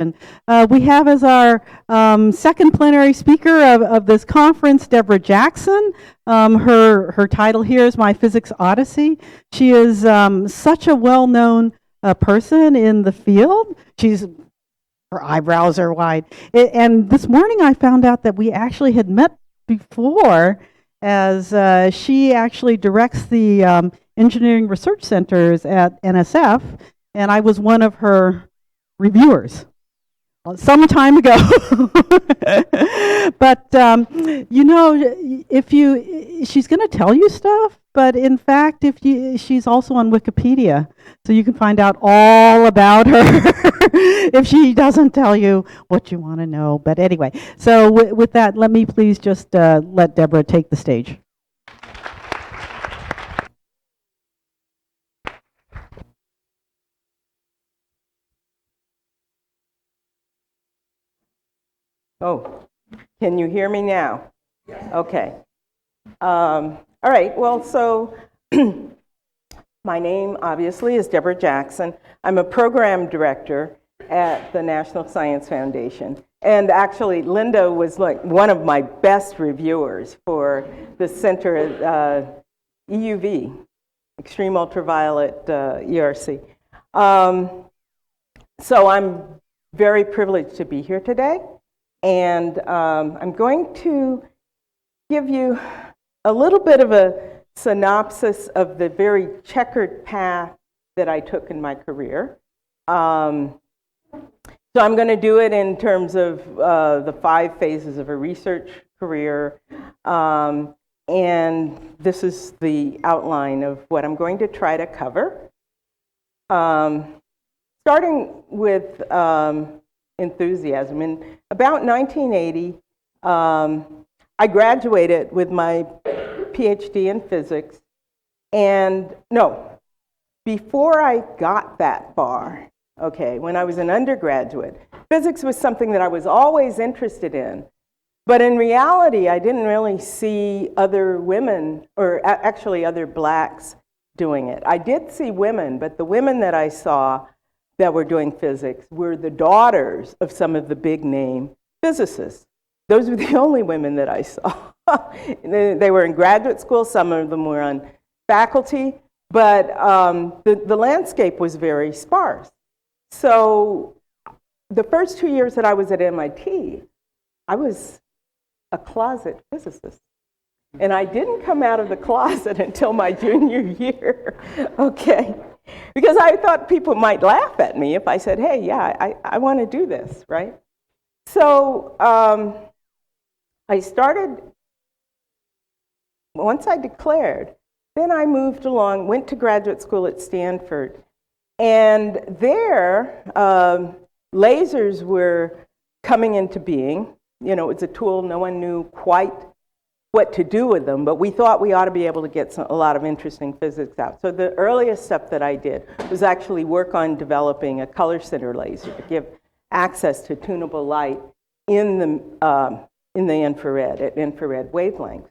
We have as our second plenary speaker of this conference, Deborah Jackson. Her title here is My Physics Odyssey. She is such a well-known person in the field. Her eyebrows are wide. And this morning I found out that we actually had met before, as she actually directs the engineering research centers at NSF, and I was one of her reviewers some time ago. But you know, she's going to tell you stuff, but in fact, she's also on Wikipedia, so you can find out all about her if she doesn't tell you what you want to know. But anyway, so with that, let me please just let Deborah take the stage. Oh, can you hear me now? Yes. Okay. All right, well, so my name, obviously, is Deborah Jackson. I'm a program director at the National Science Foundation. And actually, Linda was like one of my best reviewers for the center at EUV, Extreme Ultraviolet ERC. So I'm very privileged to be here today. And I'm going to give you a little bit of a synopsis of the very checkered path that I took in my career. So I'm going to do it in terms of the 5 phases of a research career. And this is the outline of what I'm going to try to cover. Starting with enthusiasm. In about 1980, I graduated with my PhD in physics. And no, before I got that far, okay, when I was an undergraduate, physics was something that I was always interested in. But in reality, I didn't really see other women, or actually other blacks, doing it. I did see women, but the women that I saw that were doing physics were the daughters of some of the big name physicists. Those were the only women that I saw. They were in graduate school, some of them were on faculty, but the landscape was very sparse. So the first 2 years that I was at MIT, I was a closet physicist. And I didn't come out of the closet until my junior year, okay? Because I thought people might laugh at me if I said, hey, yeah, I want to do this, right? So I started, once I declared, then I moved along, went to graduate school at Stanford. And there, lasers were coming into being. You know, it's a tool, no one knew quite what to do with them, but we thought we ought to be able to get a lot of interesting physics out. So the earliest stuff that I did was actually work on developing a color center laser to give access to tunable light in the infrared, at infrared wavelengths.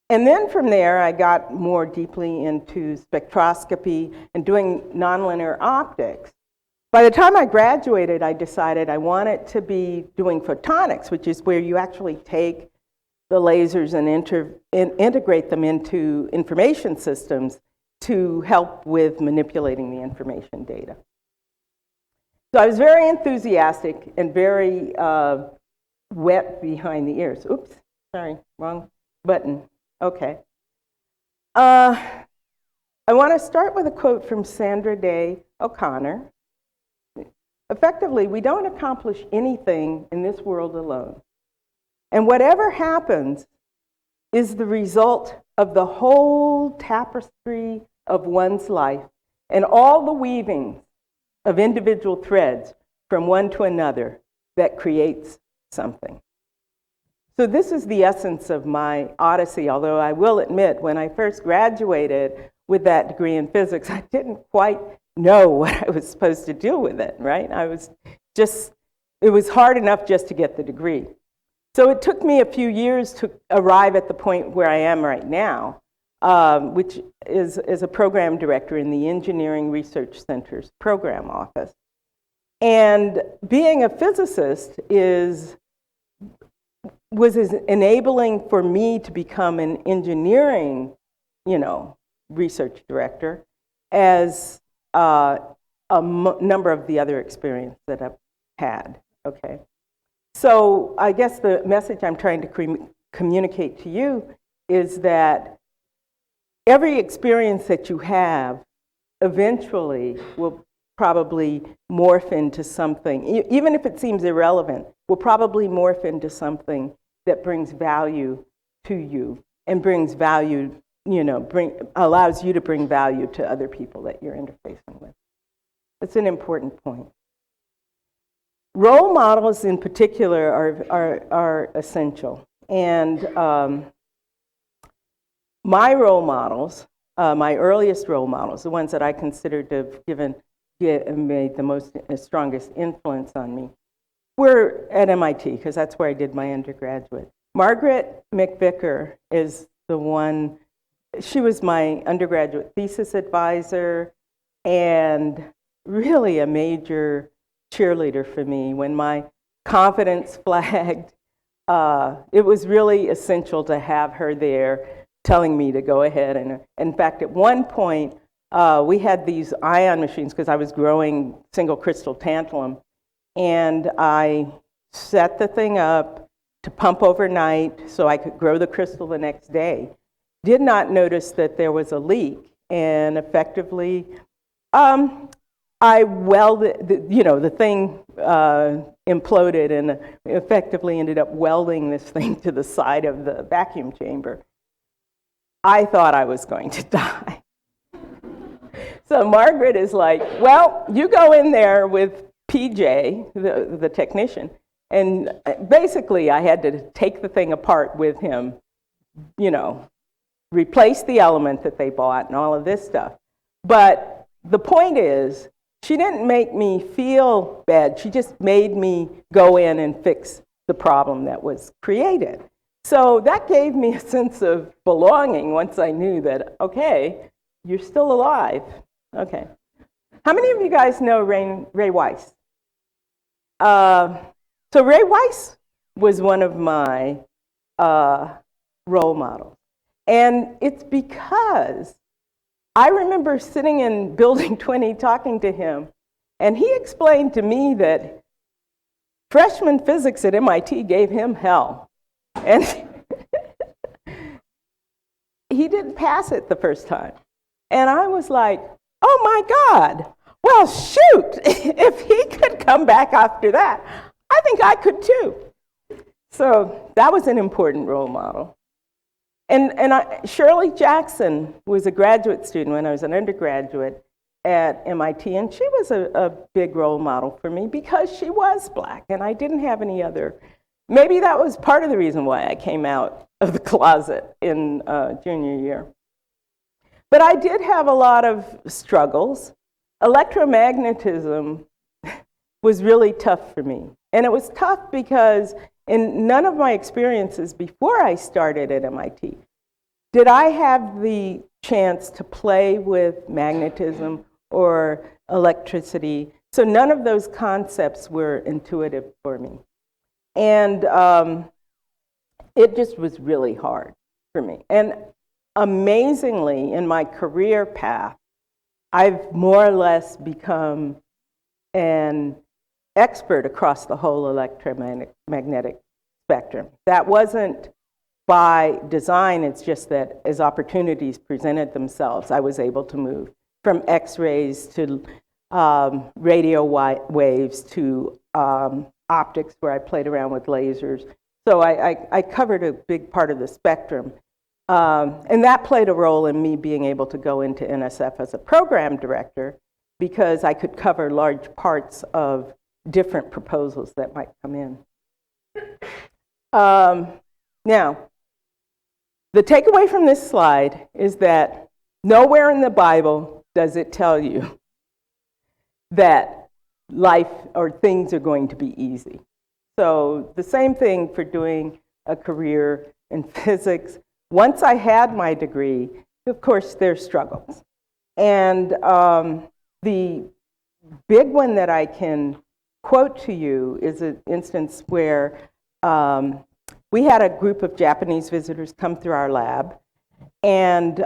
And then from there, I got more deeply into spectroscopy and doing nonlinear optics. By the time I graduated, I decided I wanted to be doing photonics, which is where you actually take the lasers and integrate them into information systems to help with manipulating the information data. So I was very enthusiastic and very wet behind the ears. Oops, sorry, wrong button. Okay. I want to start with a quote from Sandra Day O'Connor. Effectively, we don't accomplish anything in this world alone. And whatever happens is the result of the whole tapestry of one's life and all the weaving of individual threads from one to another that creates something. So this is the essence of my odyssey, although I will admit, when I first graduated with that degree in physics, I didn't quite know what I was supposed to do with it, right? It was hard enough just to get the degree. So it took me a few years to arrive at the point where I am right now, which is as a program director in the Engineering Research Center's program office. And being a physicist was as enabling for me to become an engineering, research director as number of the other experience that I've had, okay? So I guess the message I'm trying to communicate to you is that every experience that you have eventually will probably morph into something, even if it seems irrelevant, will probably morph into something that brings value to you and brings value, allows you to bring value to other people that you're interfacing with. That's an important point. Role models in particular are essential. And my role models, my earliest role models, the ones that I consider to have made the strongest influence on me, were at MIT, because that's where I did my undergraduate. Margaret McVicker is the one. She was my undergraduate thesis advisor and really a major cheerleader for me. When my confidence flagged, it was really essential to have her there telling me to go ahead. And in fact, at one point, we had these ion machines because I was growing single crystal tantalum, and I set the thing up to pump overnight so I could grow the crystal the next day. Did not notice that there was a leak, and effectively, I welded, the thing imploded and effectively ended up welding this thing to the side of the vacuum chamber. I thought I was going to die. So Margaret is like, well, you go in there with PJ, the technician, and basically I had to take the thing apart with him, replace the element that they bought and all of this stuff. But the point is, she didn't make me feel bad. She just made me go in and fix the problem that was created. So that gave me a sense of belonging once I knew that, okay, you're still alive. Okay. How many of you guys know Ray Weiss? So Ray Weiss was one of my role models. And it's because I remember sitting in Building 20 talking to him, and he explained to me that freshman physics at MIT gave him hell. And he didn't pass it the first time. And I was like, oh my God, well, shoot, if he could come back after that, I think I could too. So that was an important role model. And Shirley Jackson was a graduate student when I was an undergraduate at MIT, and she was a big role model for me because she was Black, and I didn't have any other. Maybe that was part of the reason why I came out of the closet in junior year. But I did have a lot of struggles. Electromagnetism was really tough for me. And it was tough because in none of my experiences before I started at MIT did I have the chance to play with magnetism or electricity. So none of those concepts were intuitive for me. And it just was really hard for me. And amazingly, in my career path, I've more or less become an expert across the whole electromagnetic spectrum. That wasn't by design, it's just that as opportunities presented themselves, I was able to move from X-rays to radio waves to optics, where I played around with lasers. So I covered a big part of the spectrum. And that played a role in me being able to go into NSF as a program director, because I could cover large parts of different proposals that might come in. Now, the takeaway from this slide is that nowhere in the Bible does it tell you that life or things are going to be easy. So the same thing for doing a career in physics. Once I had my degree, of course, there's struggles. And the big one that I can quote to you is an instance where we had a group of Japanese visitors come through our lab, and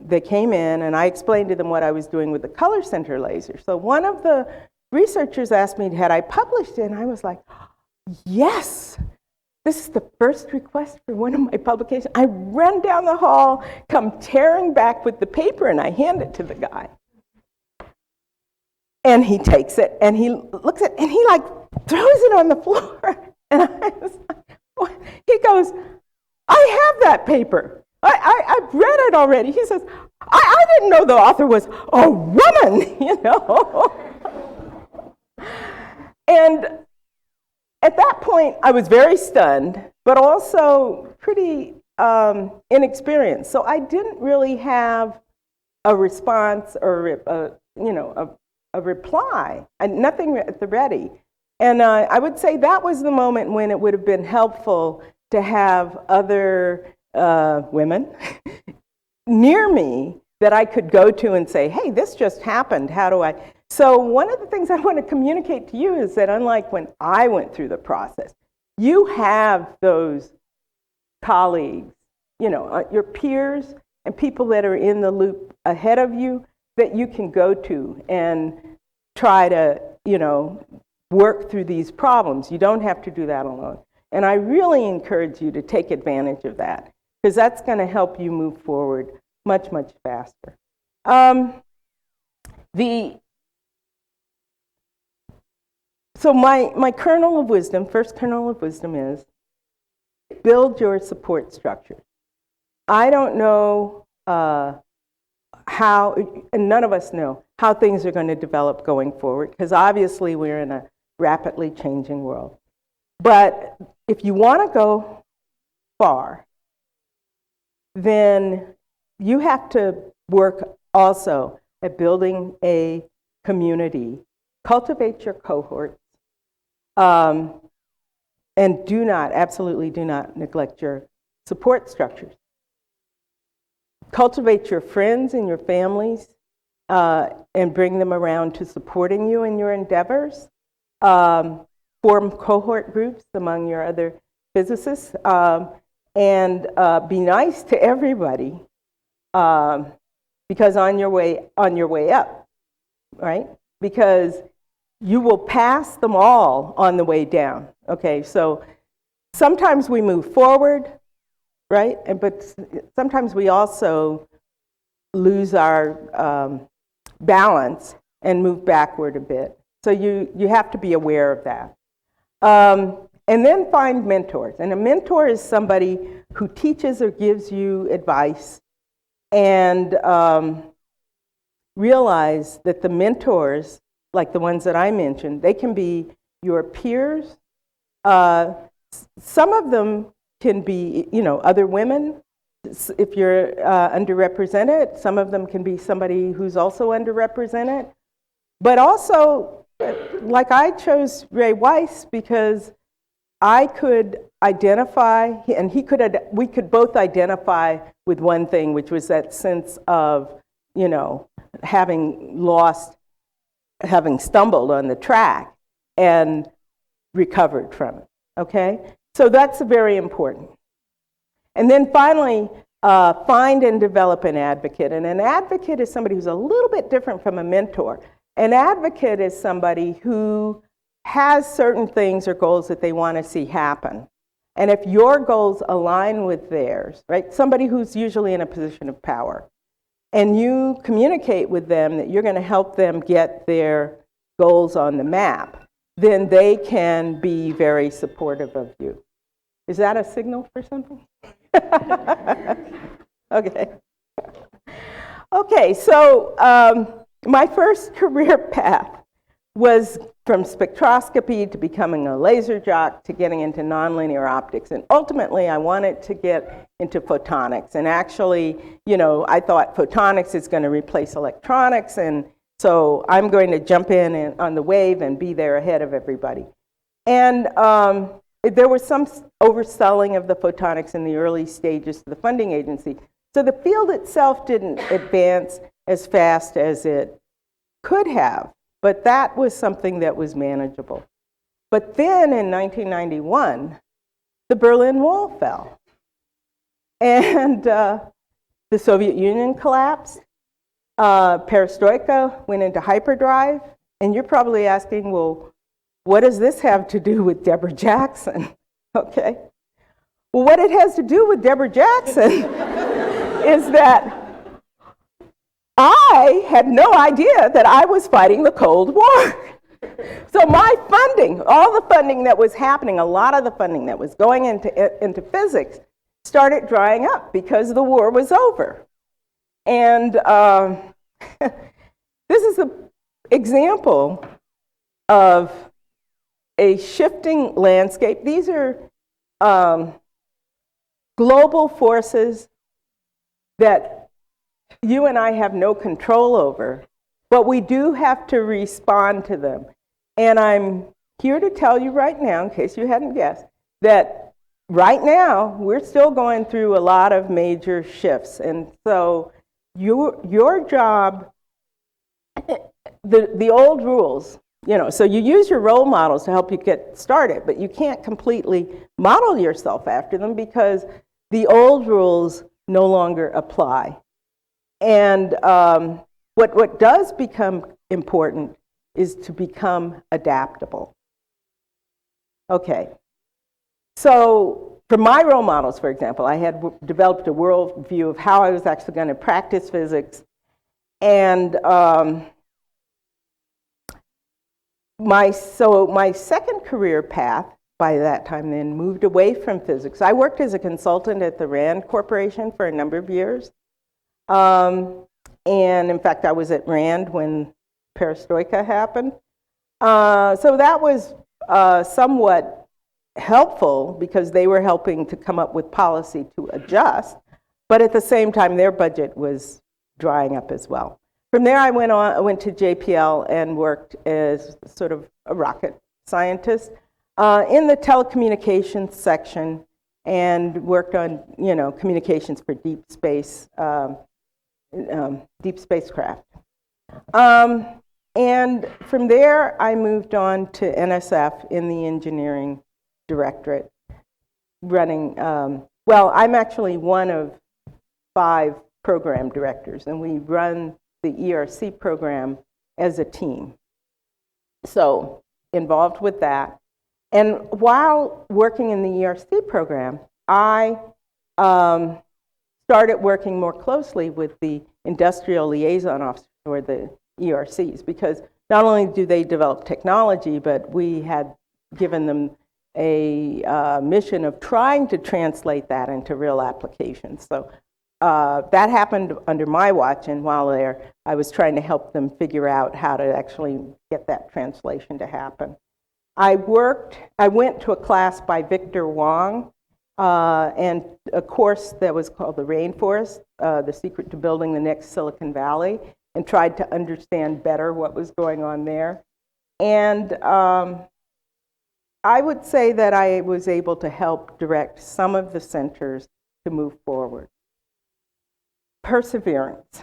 they came in, and I explained to them what I was doing with the color center laser. So one of the researchers asked me, had I published it? And I was like, yes, this is the first request for one of my publications. I run down the hall, come tearing back with the paper, and I hand it to the guy. And he takes it, and he looks at it, and he like throws it on the floor. And I was like, what? He goes, I have that paper. I've read it already. He says, I didn't know the author was a woman, you know. And at that point, I was very stunned, but also pretty inexperienced. So I didn't really have a response or a reply, nothing at the ready. And I would say that was the moment when it would have been helpful to have other women near me that I could go to and say, hey, this just happened, how do I? So one of the things I want to communicate to you is that unlike when I went through the process, you have those colleagues, your peers and people that are in the loop ahead of you that you can go to and try to, work through these problems. You don't have to do that alone. And I really encourage you to take advantage of that, because that's going to help you move forward much, much faster. So my kernel of wisdom, first kernel of wisdom is build your support structure. I don't know how, and none of us know, how things are going to develop going forward, because obviously we're in a rapidly changing world. But if you want to go far, then you have to work also at building a community. Cultivate your cohorts, and absolutely do not neglect your support structures. Cultivate your friends and your families, and bring them around to supporting you in your endeavors. Form cohort groups among your other physicists, and be nice to everybody, because on your way up, right? Because you will pass them all on the way down. Okay, so sometimes we move forward, right? But sometimes we also lose our balance and move backward a bit. So you have to be aware of that. And then find mentors. And a mentor is somebody who teaches or gives you advice, and realize that the mentors, like the ones that I mentioned, they can be your peers. Some of them can be, other women, if you're underrepresented. Some of them can be somebody who's also underrepresented. But also, like I chose Ray Weiss because I could identify, and we could both identify with one thing, which was that sense of, having stumbled on the track and recovered from it, okay? So that's very important. And then finally, find and develop an advocate. And an advocate is somebody who's a little bit different from a mentor. An advocate is somebody who has certain things or goals that they want to see happen. And if your goals align with theirs, right, somebody who's usually in a position of power, and you communicate with them that you're going to help them get their goals on the map, then they can be very supportive of you. Is that a signal for something? Okay. Okay, so my first career path was from spectroscopy to becoming a laser jock to getting into nonlinear optics. And ultimately, I wanted to get into photonics. And actually, I thought photonics is going to replace electronics. And so I'm going to jump in on the wave and be there ahead of everybody. And there was some overselling of the photonics in the early stages to the funding agency. So the field itself didn't advance as fast as it could have. but that was something that was manageable. But then in 1991, the Berlin Wall fell. And the Soviet Union collapsed. Perestroika went into hyperdrive. And you're probably asking, well, what does this have to do with Deborah Jackson? Okay. Well, what it has to do with Deborah Jackson is that I had no idea that I was fighting the Cold War. So my funding, all the funding that was happening, a lot of the funding that was going into physics started drying up because the war was over. And this is an example of a shifting landscape. These are global forces that you and I have no control over, but we do have to respond to them. And I'm here to tell you right now, in case you hadn't guessed, that right now we're still going through a lot of major shifts. And so your job, the old rules, so you use your role models to help you get started, but you can't completely model yourself after them because the old rules no longer apply. And what does become important is to become adaptable. Okay, so for my role models, for example, I had developed a worldview of how I was actually going to practice physics. And my second career path by that time then moved away from physics. I worked as a consultant at the RAND Corporation for a number of years. And in fact, I was at RAND when Perestroika happened. So that was somewhat helpful because they were helping to come up with policy to adjust, but at the same time their budget was drying up as well. From there I went to JPL and worked as sort of a rocket scientist in the telecommunications section and worked on communications for deep space, deep spacecraft. And from there I moved on to NSF in the engineering directorate, running, I'm actually one of 5 program directors, and we run the ERC program as a team. So involved with that. And while working in the ERC program, I started working more closely with the industrial liaison officers, or the ERCs, because not only do they develop technology, but we had given them a mission of trying to translate that into real applications. So that happened under my watch, and while there, I was trying to help them figure out how to actually get that translation to happen. I went to a class by Victor Wong, and a course that was called The Rainforest, The Secret to Building the Next Silicon Valley, and tried to understand better what was going on there. And I would say that I was able to help direct some of the centers to move forward. Perseverance.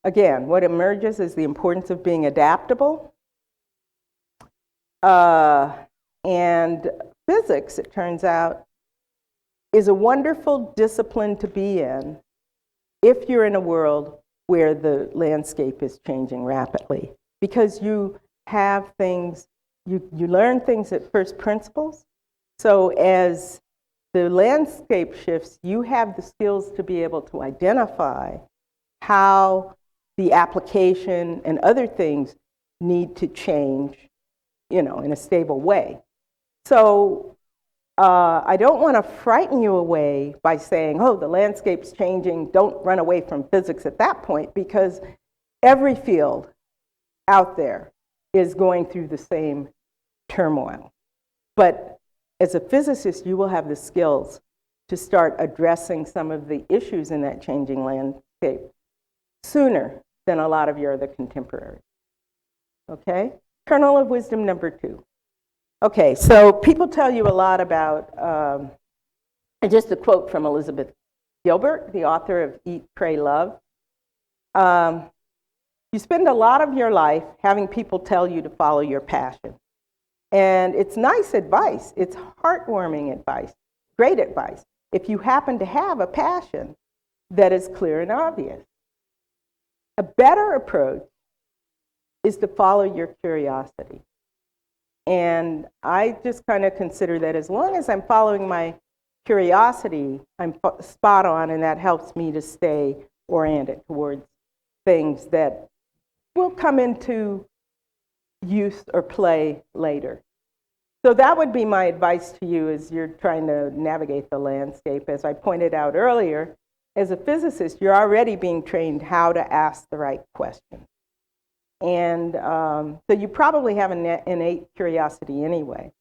Again, what emerges is the importance of being adaptable. And physics, it turns out, is a wonderful discipline to be in if you're in a world where the landscape is changing rapidly. Because you have things, you learn things at first principles. So as the landscape shifts, you have the skills to be able to identify how the application and other things need to change, in a stable way. So I don't want to frighten you away by saying, oh, the landscape's changing, don't run away from physics at that point, because every field out there is going through the same turmoil. But as a physicist, you will have the skills to start addressing some of the issues in that changing landscape sooner than a lot of your other contemporaries. Okay? Kernel of wisdom number 2. Okay, so people tell you a lot about, just a quote from Elizabeth Gilbert, the author of Eat, Pray, Love. You spend a lot of your life having people tell you to follow your passion. And it's nice advice. It's heartwarming advice, great advice, if you happen to have a passion that is clear and obvious. A better approach is to follow your curiosity. And I just kind of consider that as long as I'm following my curiosity, I'm spot on, and that helps me to stay oriented towards things that will come into use or play later. So that would be my advice to you as you're trying to navigate the landscape. As I pointed out earlier, as a physicist, you're already being trained how to ask the right question. And so you probably have an innate curiosity anyway.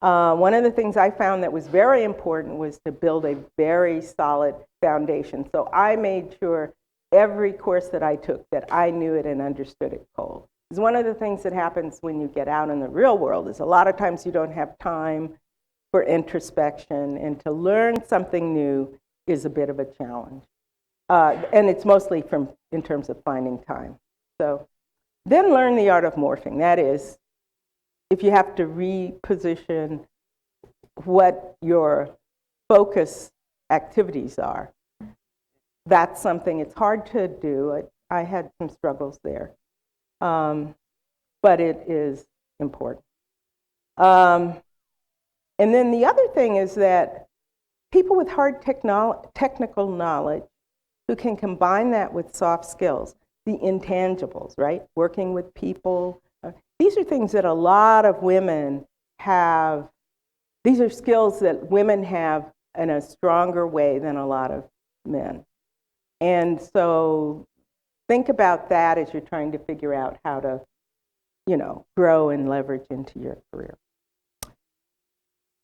One of the things I found that was very important was to build a very solid foundation. So I made sure every course that I took that I knew it and understood it cold. Because one of the things that happens when you get out in the real world is a lot of times you don't have time for introspection, and to learn something new is a bit of a challenge. And it's mostly in terms of finding time. So then learn the art of morphing. That is, if you have to reposition what your focus activities are, that's something, it's hard to do. I had some struggles there. But it is important. And then the other thing is that people with hard technical knowledge who can combine that with soft skills, the intangibles, right? Working with people. These are things that a lot of women have. These are skills that women have in a stronger way than a lot of men. And so think about that as you're trying to figure out how to, grow and leverage into your career.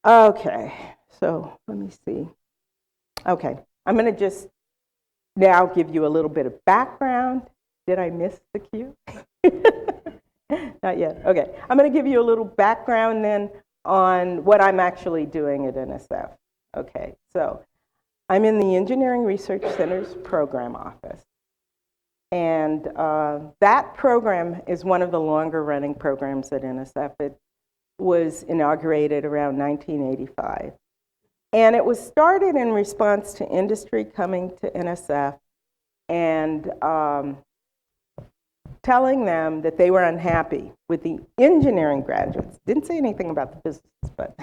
Okay, so let me see. Okay, I'm going to just now give you a little bit of background. Did I miss the cue? Not yet. Okay, I'm going to give you a little background then on what I'm actually doing at NSF. Okay, so I'm in the Engineering Research Center's program office. And that program is one of the longer running programs at NSF. It was inaugurated around 1985. And it was started in response to industry coming to NSF and telling them that they were unhappy with the engineering graduates. Didn't say anything about the physicists, but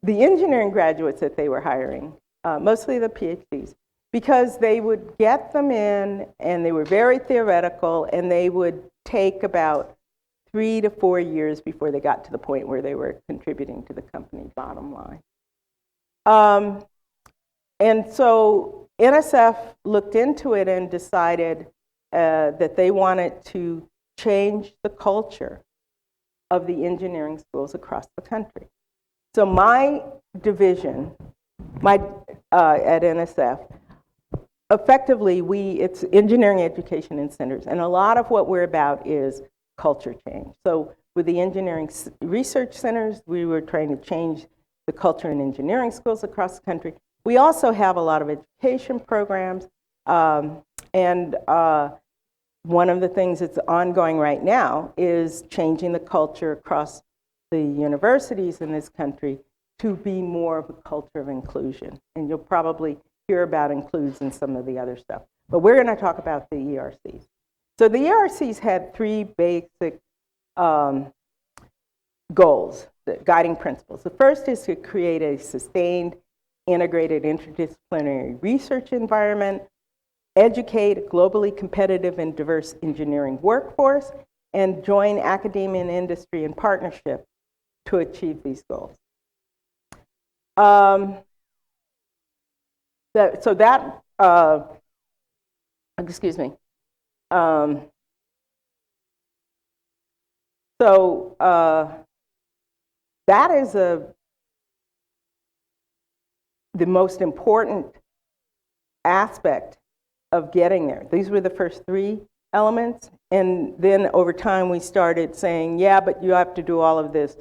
the engineering graduates that they were hiring, mostly the PhDs, because they would get them in and they were very theoretical, and they would take about 3 to 4 years before they got to the point where they were contributing to the company bottom line. And so NSF looked into it and decided that they wanted to change the culture of the engineering schools across the country. So my division, at NSF, effectively, it's engineering education in centers, and a lot of what we're about is culture change. So with the engineering research centers, we were trying to change the culture in engineering schools across the country. We also have a lot of education programs, and one of the things that's ongoing right now is changing the culture across the universities in this country to be more of a culture of inclusion. And you'll probably hear about includes in some of the other stuff. But we're going to talk about the ERCs. So the ERCs had 3 basic goals, the guiding principles. The first is to create a sustained, integrated, interdisciplinary research environment, educate a globally competitive and diverse engineering workforce, and join academia and industry in partnership to achieve these goals. Excuse me. That is the most important aspect of getting there. These were the first 3 elements, and then over time we started saying, yeah, but you have to do all of this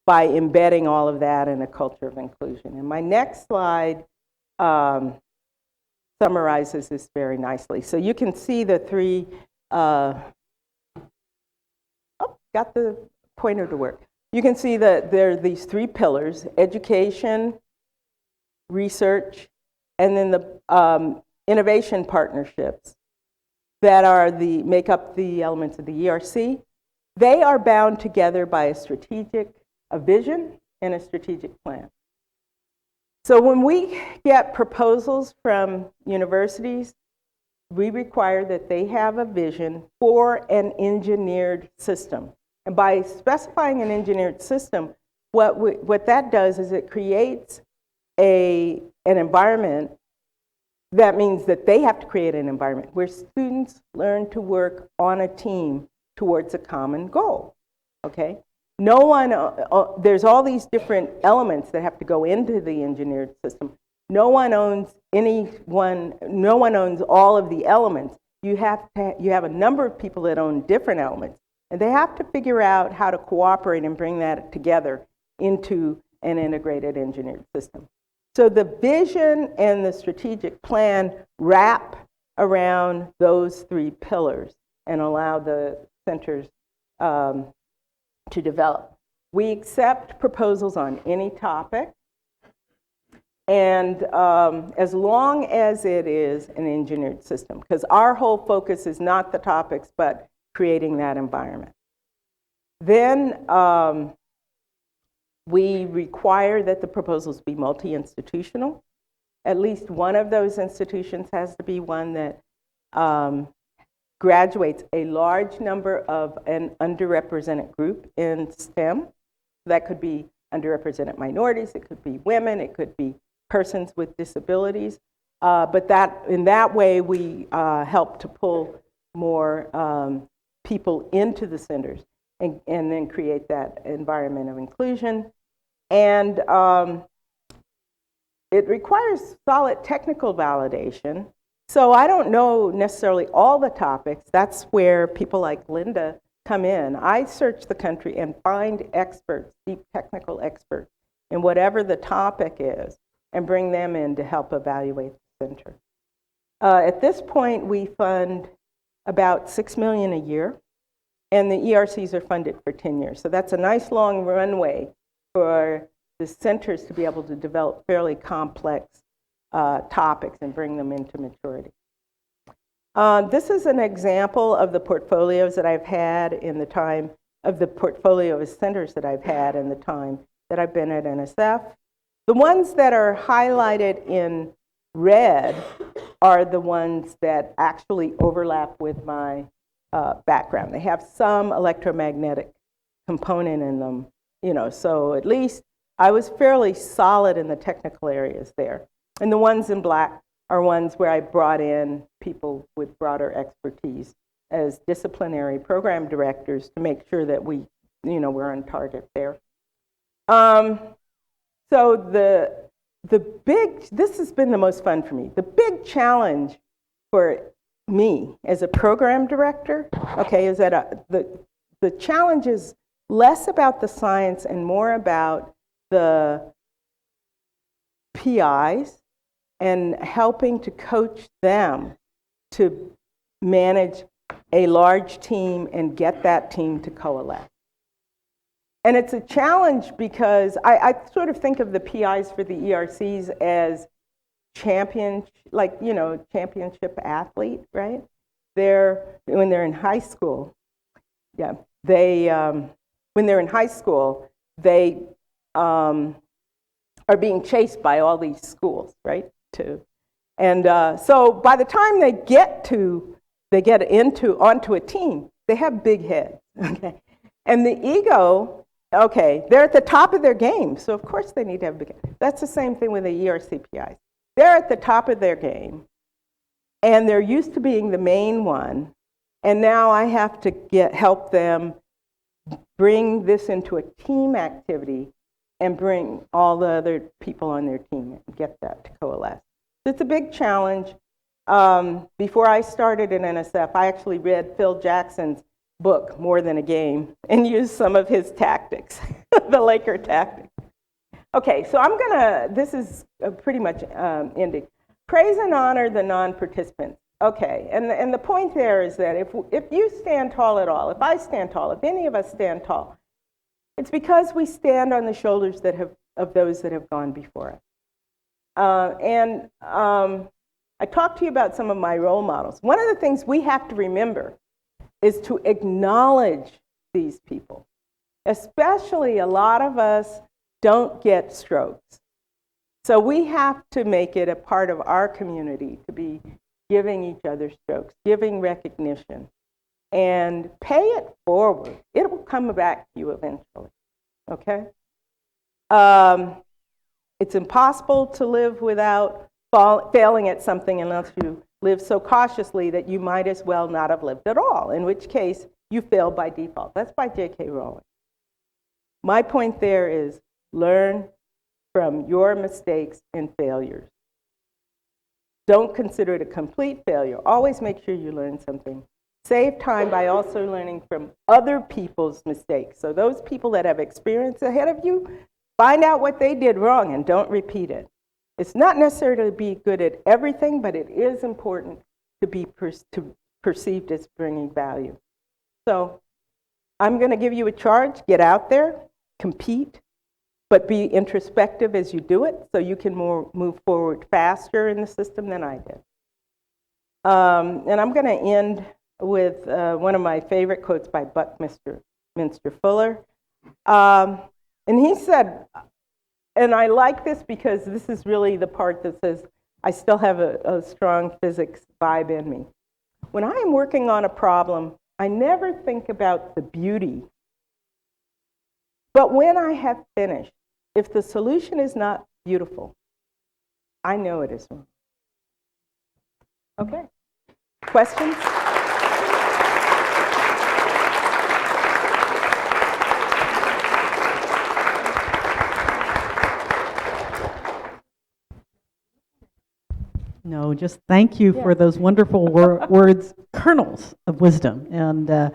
by embedding all of that in a culture of inclusion. And my next slide summarizes this very nicely. So you can see the 3 got the pointer to work. You can see that there are these three pillars: education, research, and then the innovation partnerships that are make up the elements of the ERC. They are bound together by a vision and a strategic plan. So when we get proposals from universities, we require that they have a vision for an engineered system. And by specifying an engineered system, what that does is it creates an environment. That means that they have to create an environment where students learn to work on a team towards a common goal, okay? There's all these different elements that have to go into the engineered system. No one owns all of the elements. You have a number of people that own different elements, and they have to figure out how to cooperate and bring that together into an integrated engineered system. So the vision and the strategic plan wrap around those three pillars and allow the centers to develop. We accept proposals on any topic, and as long as it is an engineered system, because our whole focus is not the topics, but creating that environment. Then we require that the proposals be multi-institutional. At least one of those institutions has to be one that graduates a large number of an underrepresented group in STEM. That could be underrepresented minorities, it could be women, it could be persons with disabilities. But in that way, we help to pull more people into the centers and then create that environment of inclusion. And it requires solid technical validation. So I don't know necessarily all the topics. That's where people like Linda come in. I search the country and find experts, deep technical experts, in whatever the topic is, and bring them in to help evaluate the center. At this point, we fund about $6 million a year, and the ERCs are funded for 10 years. So that's a nice long runway for the centers to be able to develop fairly complex topics and bring them into maturity. This is an example of the portfolios that I've had in the time of the portfolio of centers that I've had in the time that I've been at NSF. The ones that are highlighted in red are the ones that actually overlap with my background. They have some electromagnetic component in them, so at least I was fairly solid in the technical areas there. And the ones in black are ones where I brought in people with broader expertise as disciplinary program directors to make sure that we're on target there. So this has been the most fun for me. The big challenge for me as a program director, is that the challenge is less about the science and more about the PIs and helping to coach them to manage a large team and get that team to coalesce. And it's a challenge because I sort of think of the PIs for the ERCs as championship athlete, right? When they're in high school, when they're in high school, they are being chased by all these schools, right? So by the time they get onto a team, they have big heads, okay? And the ego, they're at the top of their game, so of course they need to have big heads. That's the same thing with the ERC PIs. They're at the top of their game, and they're used to being the main one, and now I have to help them bring this into a team activity and bring all the other people on their team and get that to coalesce. It's a big challenge. Before I started in NSF, I actually read Phil Jackson's book, More Than a Game, and used some of his tactics, the Laker tactics. Okay, so this is pretty much ending. Praise and honor the non-participants. Okay, and the point there is that if you stand tall at all, if I stand tall, if any of us stand tall, it's because we stand on the shoulders of those that have gone before us. I talked to you about some of my role models. One of the things we have to remember is to acknowledge these people. Especially a lot of us don't get strokes. So we have to make it a part of our community to be giving each other strokes, giving recognition, and pay it forward. It will come back to you eventually, okay? It's impossible to live without failing at something unless you live so cautiously that you might as well not have lived at all, in which case you fail by default. That's by J.K. Rowling. My point there is learn from your mistakes and failures. Don't consider it a complete failure. Always make sure you learn something. Save time by also learning from other people's mistakes. So those people that have experience ahead of you, find out what they did wrong and don't repeat it. It's not necessary to be good at everything, but it is important to be perceived as bringing value. So I'm going to give you a charge. Get out there, compete, but be introspective as you do it so you can move forward faster in the system than I did. And I'm going to end with one of my favorite quotes by Buckminster Fuller. And he said, and I like this because this is really the part that says, I still have a strong physics vibe in me. When I am working on a problem, I never think about the beauty. But when I have finished, if the solution is not beautiful, I know it is wrong. Okay. Questions? No, just thank you for those wonderful words, kernels of wisdom. And there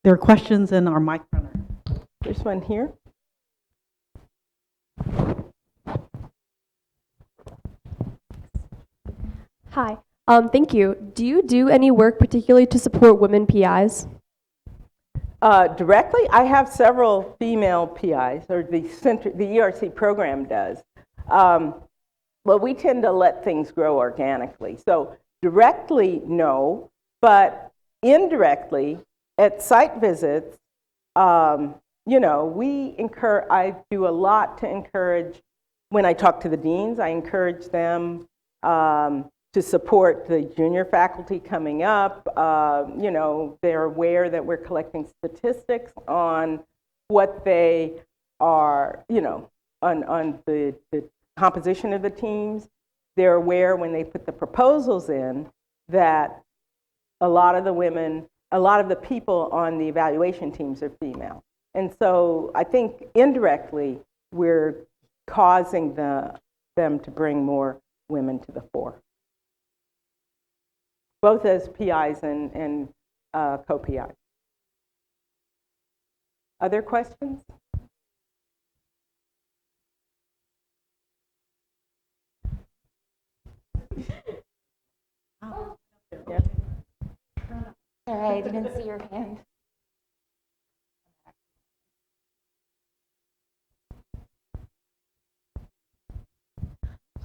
are questions in our mic runner. There's one here. Hi. Thank you. Do you do any work particularly to support women PIs? Directly, I have several female PIs, or the ERC program does. Well, we tend to let things grow organically. So directly, no, but indirectly, at site visits, I do a lot to encourage, when I talk to the deans, I encourage them to support the junior faculty coming up. They're aware that we're collecting statistics on what they are, on the composition of the teams. They're aware when they put the proposals in that a lot of the people on the evaluation teams are female. And so I think indirectly we're causing them to bring more women to the fore, both as PIs and co-PIs. Other questions? Yeah. Sorry, I didn't see your hand.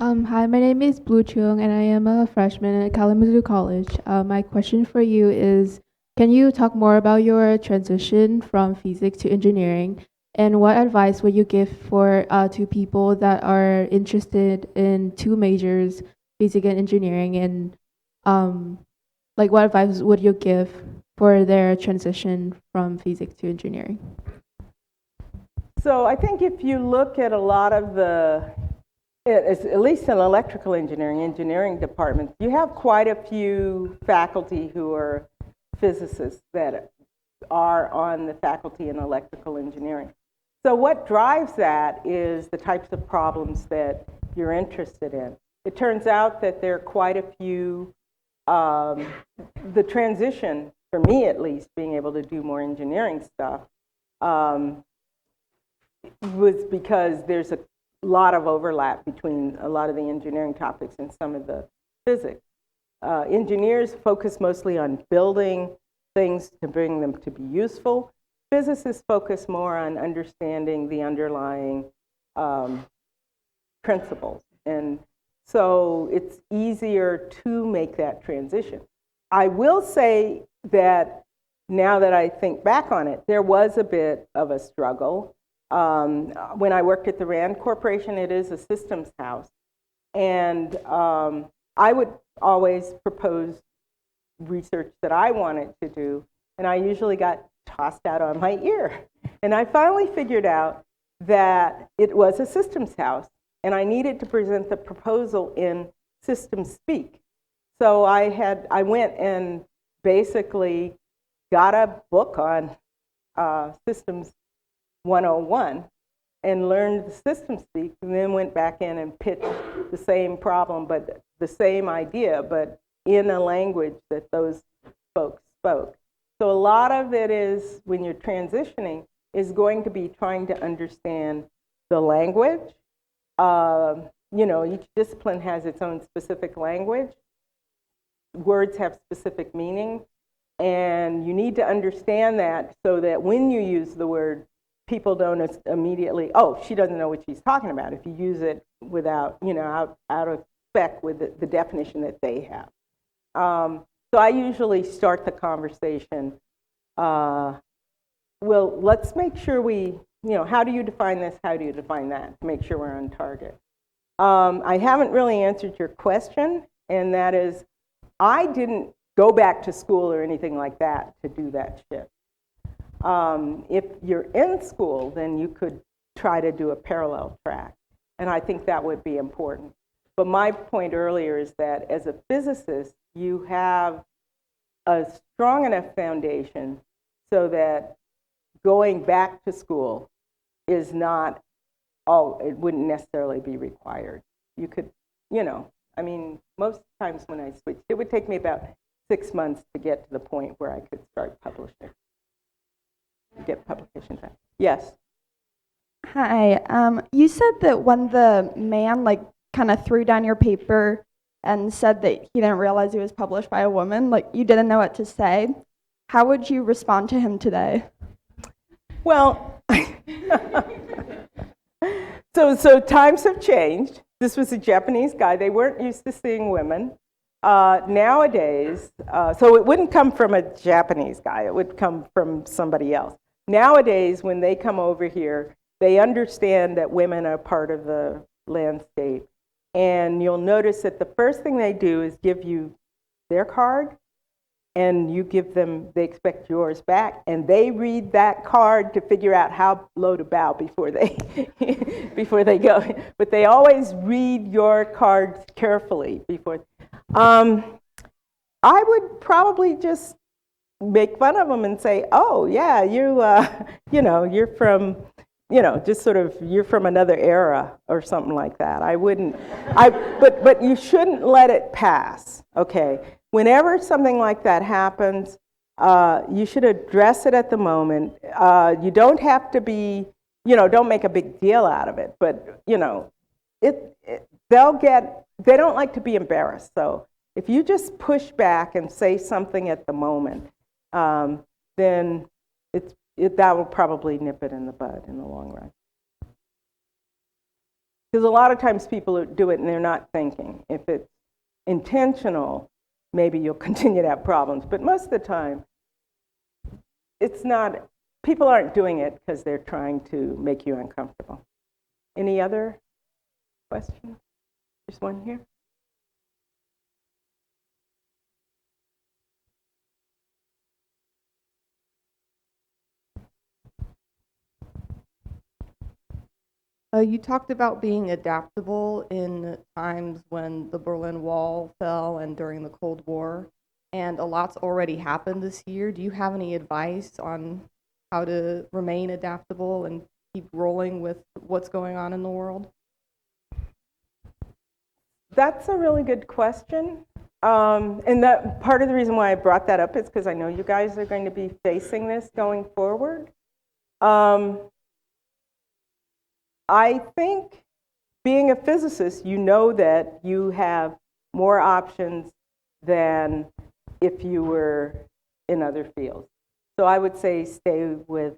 Hi, my name is Blue Chung, and I am a freshman at Kalamazoo College. My question for you is, can you talk more about your transition from physics to engineering, and what advice would you give to people that are interested in two majors, physics and engineering, and what advice would you give for their transition from physics to engineering? So I think if you look at a lot of at least in electrical engineering departments, you have quite a few faculty who are physicists that are on the faculty in electrical engineering. So what drives that is the types of problems that you're interested in. It turns out that there are quite a few, the transition, for me at least, being able to do more engineering stuff, was because there's a lot of overlap between a lot of the engineering topics and some of the physics. engineers focus mostly on building things to bring them to be useful. Physicists focus more on understanding the underlying principles. And so it's easier to make that transition. I will say that now that I think back on it, there was a bit of a struggle. When I worked at the RAND Corporation, it is a systems house. And I would always propose research that I wanted to do, and I usually got tossed out on my ear. And I finally figured out that it was a systems house, and I needed to present the proposal in systems speak. So I went and basically got a book on Systems 101 and learned the system speak, and then went back in and pitched the same problem, but the same idea, but in a language that those folks spoke. So a lot of it is, when you're transitioning, is going to be trying to understand the language. Each discipline has its own specific language. Words have specific meaning, and you need to understand that so that when you use the word, people don't immediately, oh, she doesn't know what she's talking about, if you use it without, out of spec with the definition that they have. So I usually start the conversation, well, let's make sure how do you define this, how do you define that, to make sure we're on target. I haven't really answered your question, and that is, I didn't go back to school or anything like that to do that shit. If you're in school, then you could try to do a parallel track, and I think that would be important. But my point earlier is that as a physicist, you have a strong enough foundation so that going back to school is not, it wouldn't necessarily be required. You could, most times when I switched, it would take me about 6 months to get to the point where I could start publishing, get publications out. Yes? Hi. You said that when the man kind of threw down your paper and said that he didn't realize it was published by a woman, you didn't know what to say. How would you respond to him today? Well, so times have changed. This was a Japanese guy. They weren't used to seeing women. Nowadays, so it wouldn't come from a Japanese guy. It would come from somebody else. Nowadays, when they come over here, they understand that women are part of the landscape. And you'll notice that the first thing they do is give you their card, and you give them, they expect yours back, and they read that card to figure out how low to bow before they before they go. But they always read your cards carefully before. I would probably just make fun of them and say, "Oh, yeah, you're from." Just sort of, you're from another era or something like that. But you shouldn't let it pass, okay? Whenever something like that happens, you should address it at the moment. You don't have to be, don't make a big deal out of it, but, they don't like to be embarrassed. So if you just push back and say something at the moment, then that will probably nip it in the bud in the long run. Because a lot of times people do it and they're not thinking. If it's intentional, maybe you'll continue to have problems. But most of the time, it's not, people aren't doing it because they're trying to make you uncomfortable. Any other questions? There's one here. You talked about being adaptable in times when the Berlin Wall fell and during the Cold War, and a lot's already happened this year. Do you have any advice on how to remain adaptable and keep rolling with what's going on in the world? That's a really good question. And that part of the reason why I brought that up is because I know you guys are going to be facing this going forward. I think being a physicist, you know that you have more options than if you were in other fields. So I would say stay with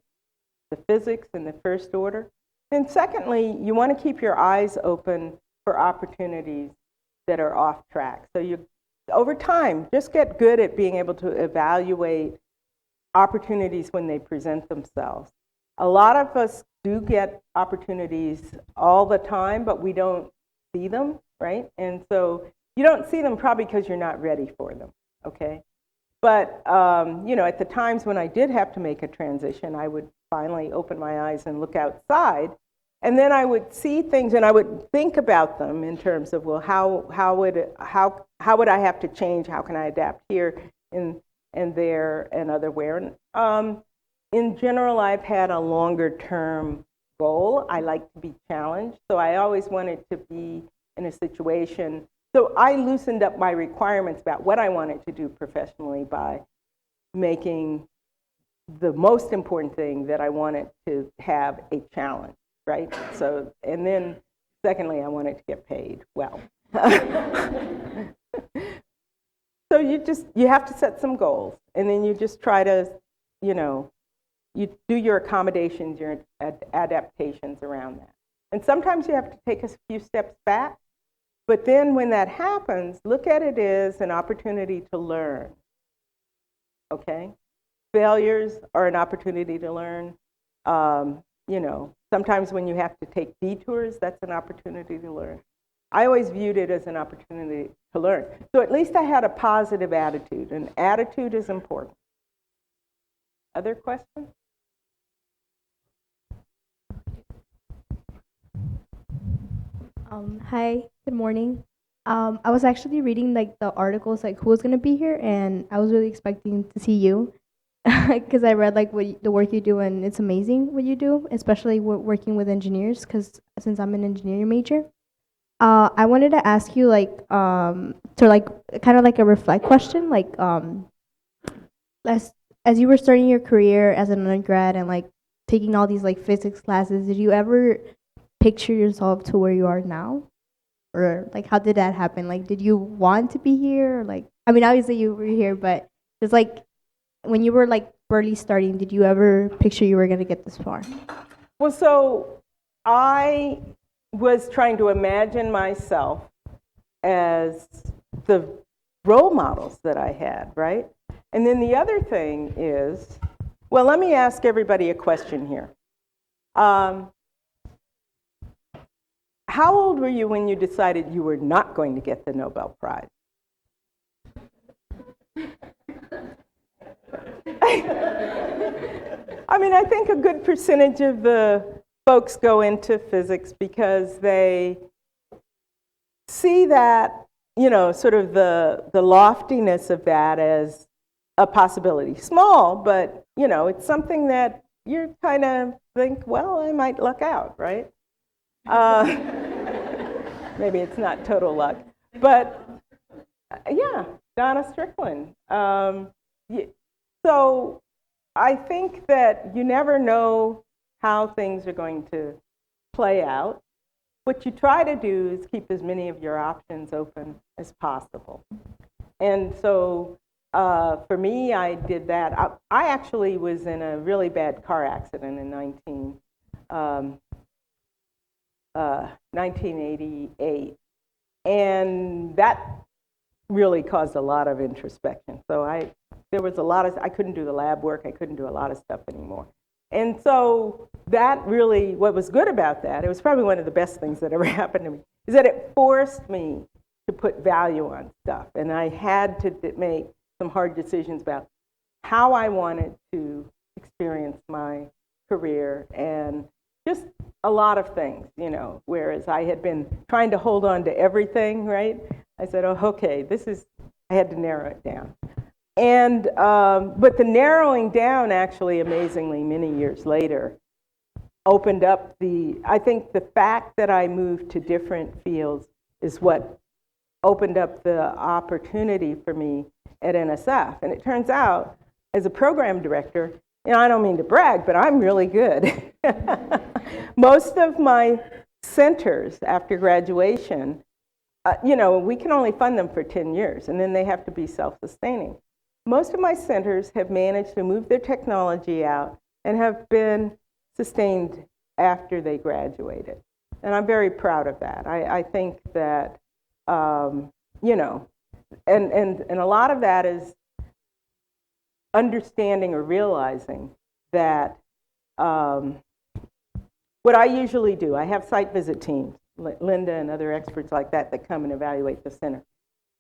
the physics in the first order. And secondly, you want to keep your eyes open for opportunities that are off track. So you, over time, just get good at being able to evaluate opportunities when they present themselves. A lot of us do get opportunities all the time, but we don't see them, right? And so you don't see them probably because you're not ready for them, okay? But, you know, at the times when I did have to make a transition, I would finally open my eyes and look outside. And then I would see things and I would think about them in terms of, well, how would I have to change? How can I adapt here and there and otherwhere? And, in general, I've had a longer term goal. I like to be challenged. So I always wanted to be in a situation. So I loosened up my requirements about what I wanted to do professionally by making the most important thing that I wanted to have a challenge, right? So, and then secondly, I wanted to get paid well. So you have to set some goals, and then you just try to, you know, you do your accommodations, your adaptations around that. And sometimes you have to take a few steps back, but then when that happens, look at it as an opportunity to learn, okay? Failures are an opportunity to learn. You know, sometimes when you have to take detours, that's an opportunity to learn. I always viewed it as an opportunity to learn. So at least I had a positive attitude, and attitude is important. Other questions? Hi, good morning. I was actually reading like the articles, like who was gonna be here, and I was really expecting to see you, because I read like the work you do, and it's amazing what you do, especially working with engineers. Because since I'm an engineering major, I wanted to ask you like to like kind of like a reflect question, like as you were starting your career as an undergrad and like taking all these like physics classes, did you ever picture yourself to where you are now? Or like how did that happen? Like did you want to be here? Or, like, I mean, obviously you were here, but just like when you were like barely starting, did you ever picture you were going to get this far? Well, so I was trying to imagine myself as the role models that I had, right? And then the other thing is, well, let me ask everybody a question here. How old were you when you decided you were not going to get the Nobel Prize? I mean, I think a good percentage of the folks go into physics because they see that, you know, sort of the loftiness of that as a possibility. Small, but, you know, it's something that you kind of think, well, I might luck out, right? Maybe it's not total luck. But, yeah, Donna Strickland. So I think that you never know how things are going to play out. What you try to do is keep as many of your options open as possible. And so for me, I did that. I actually was in a really bad car accident in 1988. And that really caused a lot of introspection. So there was a lot of, I couldn't do the lab work, I couldn't do a lot of stuff anymore. And so that really, what was good about that, it was probably one of the best things that ever happened to me, is that it forced me to put value on stuff. And I had to make some hard decisions about how I wanted to experience my career and just a lot of things, you know, whereas I had been trying to hold on to everything, right? I said, oh, okay, I had to narrow it down. And, but the narrowing down actually, amazingly, many years later, opened up I think the fact that I moved to different fields is what opened up the opportunity for me at NSF. And it turns out, as a program director, you know, I don't mean to brag, but I'm really good. Most of my centers after graduation we can only fund them for 10 years, and then they have to be self-sustaining. Most of my centers have managed to move their technology out and have been sustained after they graduated. And I'm very proud of that. I think that, and a lot of that is understanding or realizing that what I usually do, I have site visit teams, Linda and other experts like that come and evaluate the center.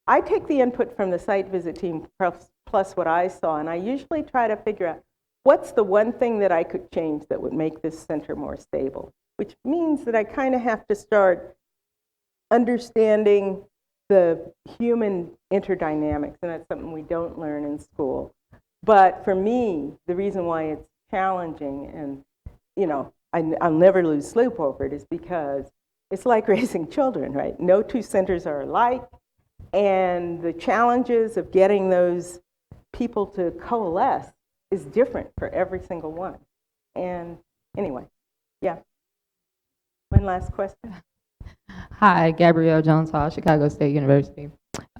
I take the input from the site visit team plus what I saw, and I usually try to figure out what's the one thing that I could change that would make this center more stable, which means that I kind of have to start understanding the human interdynamics, and that's something we don't learn in school. But for me, the reason why it's challenging and, I'll never lose sleep over it is because it's like raising children, right? No two centers are alike, and the challenges of getting those people to coalesce is different for every single one. And anyway, yeah. One last question. Hi, Gabrielle Jones Hall, Chicago State University.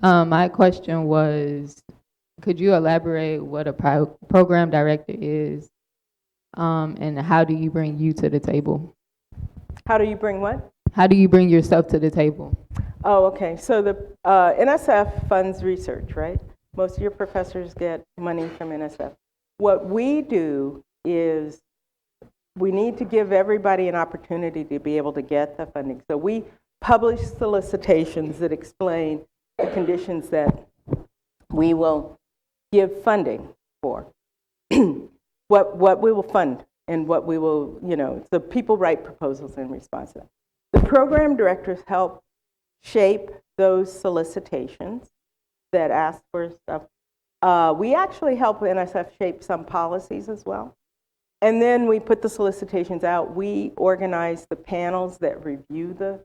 My question was, could you elaborate what a program director is, and how do you bring you to the table? How do you bring what? How do you bring yourself to the table? Oh, okay. So the NSF funds research, right? Most of your professors get money from NSF. What we do is we need to give everybody an opportunity to be able to get the funding. So we publish solicitations that explain the conditions that we will give funding for, what we will fund and what we will, so people write proposals in response to that. The program directors help shape those solicitations that ask for stuff. We actually help NSF shape some policies as well. And then we put the solicitations out. We organize the panels that review the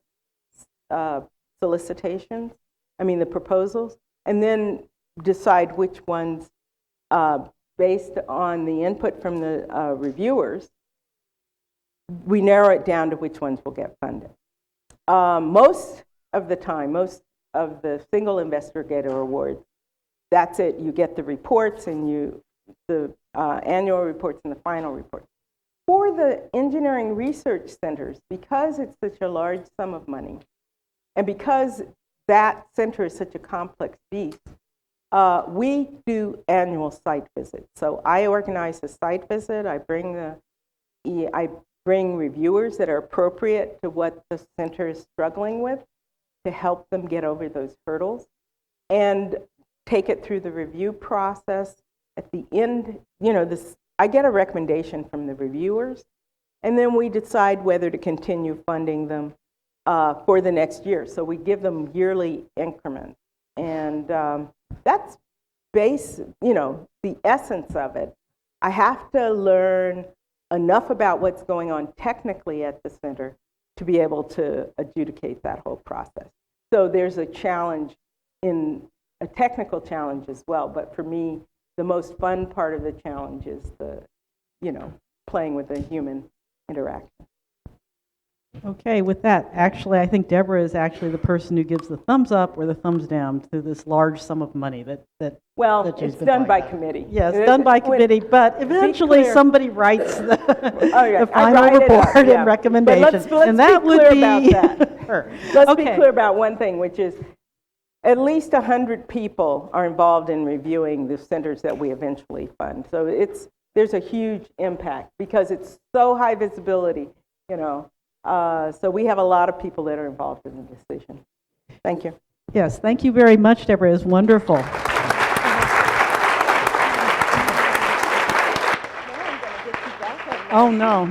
solicitations, the proposals, and then decide which ones, based on the input from the reviewers, we narrow it down to which ones will get funded. Most of the time, most of the single investigator awards, that's it. You get the reports and the annual reports and the final reports. For the engineering research centers, because it's such a large sum of money, and because that center is such a complex beast, we do annual site visits. So I organize a site visit. I bring reviewers that are appropriate to what the center is struggling with to help them get over those hurdles, and take it through the review process. At the end, I get a recommendation from the reviewers, and then we decide whether to continue funding them for the next year. So we give them yearly increments, and that's the essence of it. I have to learn enough about what's going on technically at the center to be able to adjudicate that whole process. So there's a challenge, a technical challenge as well, but for me, the most fun part of the challenge is playing with the human interaction. Okay, with that, actually, I think Deborah is actually the person who gives the thumbs up or the thumbs down to this large sum of money that she's It's been done by talking about. committee. Yes, done by committee, but eventually somebody writes the final write it up, report yeah. and recommendation, But let's and that be would clear be about that. her. Let's be clear about one thing, which is at least 100 people are involved in reviewing the centers that we eventually fund. So there's a huge impact because it's so high visibility, So we have a lot of people that are involved in the decision. Thank you. Yes, thank you very much, Deborah. It was wonderful. Oh, no.